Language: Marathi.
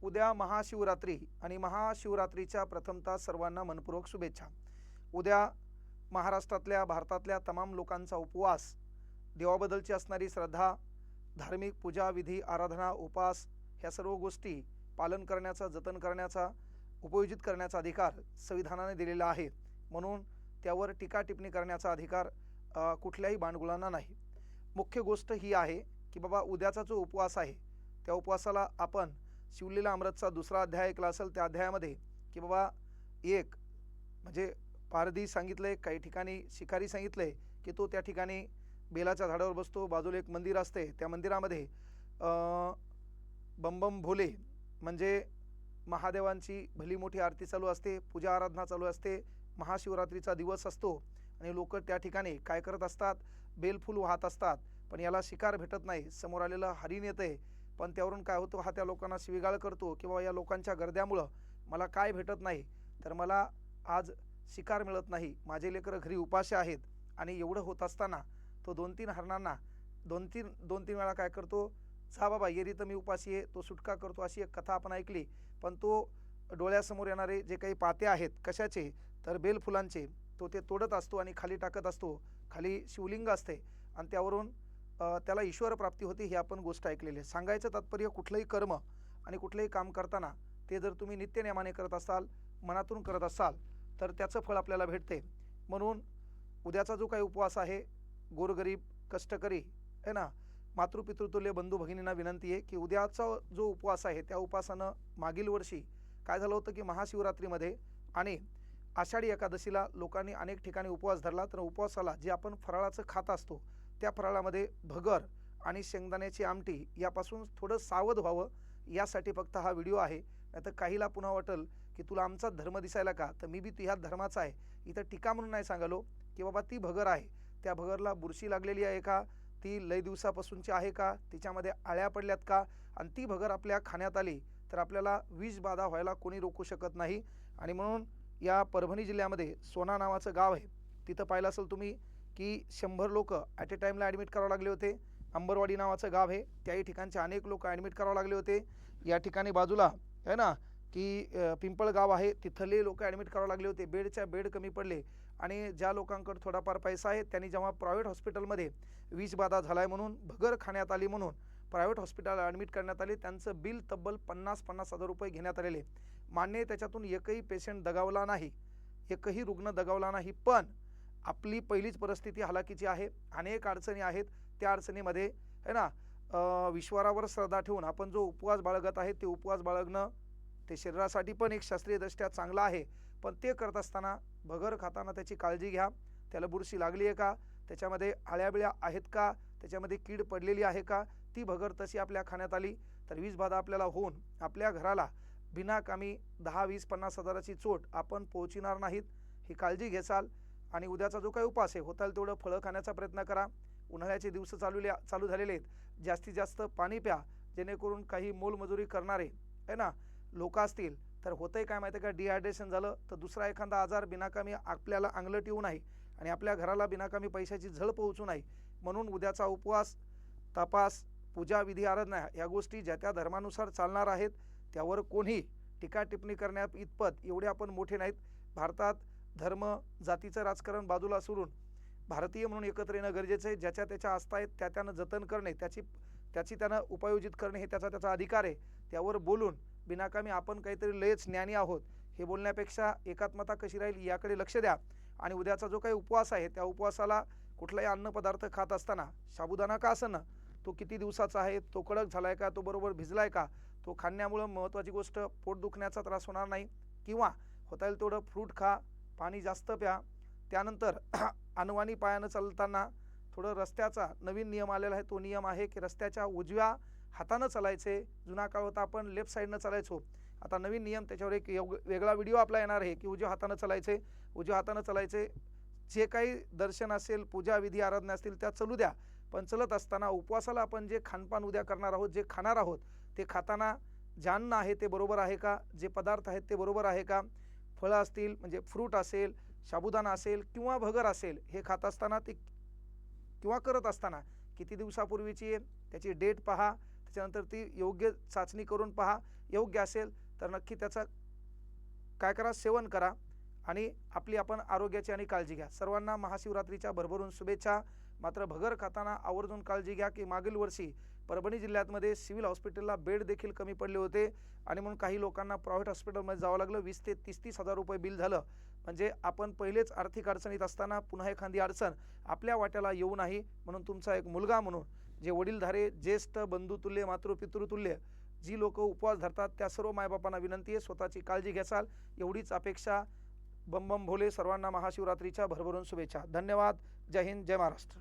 उद्या महाशिवरात्री आणि महाशिवरात्रीच्या प्रथमतः सर्वांना मनपूर्वक शुभेच्छा। उद्या महाराष्ट्रातल्या भारतातल्या तमाम लोकांचा उपवास, देवाबद्दलची असणारी श्रद्धा, धार्मिक पूजा विधी आराधना उपास ह्या सर्व गोष्टी पालन करण्याचा, जतन करण्याचा, उपयोजित करण्याचा अधिकार संविधानाने दिलेला आहे। म्हणून त्यावर टीका टिप्पणी करण्याचा अधिकार कुठल्याही बांडगुळांना नाही। मुख्य गोष्ट ही आहे की बाबा उद्याचा जो उपवास आहे त्या उपवासाला आपण शिवलीला अमृतचा दुसरा अध्याय ऐकला असेल, त्या अध्यायामध्ये की बाबा एक म्हणजे पारधी सांगितले, काही ठिकाणी शिकारी सांगितले की तो त्या ठिकाणी बेलाच्या झाडावर बसतो, बाजूला एक मंदिर असते, त्या मंदिरामध्ये बम बम भोले म्हणजे महादेवांची भली मोठी आरती चालू असते, पूजा आराधना चालू असते, महाशिवरात्रीचा दिवस असतो आणि लोक त्या ठिकाणी काय करत असतात, बेलफूल वाहत असतात, पण याला शिकार भेटत नाही। समोर आलेलं हरिण येते पण त्यावरून काय होतं, हा त्या लोकांना शिवीगाळ करतो की बाबा या लोकांच्या गर्द्यामुळं मला काय भेटत नाही, तर मला आज शिकार मिळत नाही, माझे लेकरं घरी उपाशी आहेत। आणि एवढं होत असताना तो दोन तीन हरणांना दोन तीन वेळा काय करतो, जा बाबा येरी तर मी उपाशी आहे, तो सुटका करतो, अशी एक कथा आपण ऐकली। पण तो डोळ्यासमोर येणारे जे काही पाते आहेत कशाचे, तर बेलफुलांचे, तो ते तोडत असतो आणि खाली टाकत असतो, खाली शिवलिंग असते आणि त्यावरून त्याला ईश्वर प्राप्ती होती, ही आपण गोष्ट ऐकलेली आहे। सांगायचं तात्पर्य कुठलंही कर्म आणि कुठलंही काम करताना ते जर तुम्ही नित्यनेमाने करत असाल, मनातून करत असाल, तर त्याचं फळ आपल्याला भेटते। म्हणून उद्याचा जो काही उपवास आहे, गोरगरीब कष्टकरी आहे ना, मातृपितृतुल्य बंधू भगिनींना विनंती आहे की उद्याचा जो उपवास आहे त्या उपवासानं मागील वर्षी काय झालं होतं की महाशिवरात्रीमध्ये आणि आषाढी एकादशीला लोकांनी अनेक ठिकाणी उपवास धरला, तर उपवासाला जे आपण फराळाचं खात असतो त्या फराळामध्ये भगर आणि शेंगदाण्याची आमटी यापासून थोडं सावध व्हावं, यासाठी फक्त हा व्हिडिओ आहे। नाहीतर काहीला पुन्हा वाटेल की तुला आमचा धर्म दिसायला का, तर मी बी ह्या धर्माचा आहे। इथं टीका म्हणून नाही सांगालो की बाबा ती भगर आहे, त्या भगरला बुरशी लागलेली आहे का, ती लय दिवसापासूनची आहे का, तिच्यामध्ये आळ्या पडल्यात का, आणि ती भगर आपल्या खाण्यात आली तर आपल्याला विष बाधा व्हायला कोणी रोखू शकत नाही। आणि म्हणून या परभणी जिल्ह्यामध्ये सोना नावाचं गाव आहे, तिथं पाहिलं असेल तुम्ही की 100 लोक ॲट ए टाईमला ॲडमिट करावं लागले होते। अंबरवाडी नावाचं गाव आहे, त्याही ठिकाणचे अनेक लोक ॲडमिट करावं लागले होते। या ठिकाणी बाजूला आहे ना की पिंपळ गाव आहे, तिथले लोक ॲडमिट करावं लागले होते, बेडच्या बेड कमी पडले। आणि ज्या लोकांकडे थोडाफार पैसा आहे त्यांनी जेव्हा प्रायव्हेट हॉस्पिटलमध्ये विषबाधा झाला आहे म्हणून भगर खाण्यात आली म्हणून प्रायव्हेट हॉस्पिटल ॲडमिट करण्यात आले, त्यांचं बिल तब्बल 50-50 हजार रुपये घेण्यात आलेले। मान्य त्याच्यातून एकही पेशंट दगावला नाही, एकही रुग्ण दगावला नाही, पण आपली पहिलीच परिस्थिती हालाकीची आहे, अनेक अडचणी आहेत, त्या अडचणीमध्ये आहे ना विश्वारावर श्रद्धा ठेवून आपण जो उपवास बाळगत आहे ते उपवास बाळगणं ते शरीरासाठी पण एक शास्त्रीयदृष्ट्या चांगलं आहे, पण ते करत असताना भगर खाताना त्याची काळजी घ्या, त्याला बुरशी लागली आहे का, त्याच्यामध्ये आळ्याबिळ्या आहेत का, त्याच्यामध्ये कीड पडलेली आहे का, ती भगर तशी आपल्या खाण्यात आली तर विषबाधा आपल्याला होऊन आपल्या घराला बिनाकामी 10-20-50 हजाराची चोट आपण पोहोचणार नाहीत, ही काळजी घेसाल। आणि उद्याचा जो काही उपवास आहे होताल तेवढं फळं खाण्याचा प्रयत्न करा। उन्हाळ्याचे दिवस चालू झालेले आहेत, जास्तीत जास्त पाणी प्या, जेणेकरून काही मोलमजुरी करणारे आहे ना लोक असतील तर होतंय काय माहिती आहे का, डिहायड्रेशन झालं तर दुसरा एखादा आजार बिनाकामी आपल्याला अंगलट येऊ नये आणि आपल्या घराला बिनाकामी पैशाची झळ पोहोचू नये। म्हणून उद्याचा उपवास, तपास, पूजा विधी आराधना या गोष्टी ज्या त्या धर्मानुसार चालणार आहेत, त्यावर कोणी टीका टिप्पणी करण्या इतपत एवढे आपण मोठे नाहीत। भारतात धर्म जातीचं राजकारण बाजूला सोडून भारतीय म्हणून एकत्र येणं गरजेचं आहे। ज्याच्या त्याच्या आस्था आहेत त्या त्यानं जतन करणे, त्याची त्यानं उपयोजित करणे हे त्याचा अधिकार आहे। त्यावर बोलून बिनाकामी आपण काहीतरी लयच ज्ञानी आहोत हे बोलण्यापेक्षा एकात्मता कशी राहील याकडे लक्ष द्या। आणि उद्याचा जो काही उपवास आहे त्या उपवासाला कुठलाही अन्नपदार्थ खात असताना साबुदाणा का असणं, तो किती दिवसाचा आहे, तो कडक झालाय का, तो बरोबर भिजलाय का, तो खाण्यामुळं महत्त्वाची गोष्ट पोट दुखण्याचा त्रास होणार नाही, किंवा होता येईल तेवढं फ्रूट खा, पाणी जास्त प्या। त्यानंतर अनवाणी पायानं चालताना थोडं रस्त्याचा नवीन नियम आलेला आहे, तो नियम आहे की रस्त्याच्या उजव्या हातानं चालायचे। जुना काळ होता आपण लेफ्ट साईडनं चालायचो, आता नवीन नियम त्याच्यावर एक वेगळा व्हिडिओ आपला येणार आहे की उजव्या हातानं चालायचे, उजव्या हातानं चालायचे। जे काही दर्शन असेल, पूजा विधी आराधना असतील त्या चालू द्या, पण चलत असताना उपवासाला आपण जे खानपान उद्या करणार आहोत, जे खाणार आहोत, ते खाताना जे अन्न आहे ते बरोबर आहे का, जे पदार्थ आहेत ते बरोबर आहे का, फळं असतील म्हणजे फ्रूट असेल, साबुदाणा असेल किंवा भगर असेल, हे खात असताना ते किंवा करत असताना किती दिवसापूर्वीची त्याची डेट पहा, त्याच्यानंतर ती योग्य चाचणी करून पहा. योग्य असेल तर नक्की त्याचा काय करा, सेवन करा आणि आपण आरोग्याची आणि काळजी घ्या. सर्वांना महाशिवरात्रीच्या भरभरून शुभेच्छा. मात्र भगर खाताना आवर्जून काळजी घ्या की मागील वर्षी परभणी जिल्ह्यामध्ये सिव्हिल हॉस्पिटलला बेड देखील कमी पडले होते आणि म्हणून काही लोकांना प्रायव्हेट हॉस्पिटलमध्ये जावं लागलं. 20 ते 30 हजार रुपये बिल झालं. म्हणजे आपण पहिलेच आर्थिक अडचणीत असताना पुन्हा एखादी अडचण आपल्या वाट्याला येऊ नाही म्हणून तुमचा एक मुलगा म्हणून जे वडीलधारे, ज्येष्ठ, बंधुतुल्य, मातृपितृतुल्य जी लोक उपवास धरतात त्या सर्व मायबापांना विनंती आहे, स्वतःची काळजी घ्याल एवढीच अपेक्षा. बम बम भोले. सर्वांना महाशिवरात्रीच्या भरभरून शुभेच्छा. धन्यवाद. जय हिंद, जय महाराष्ट्र.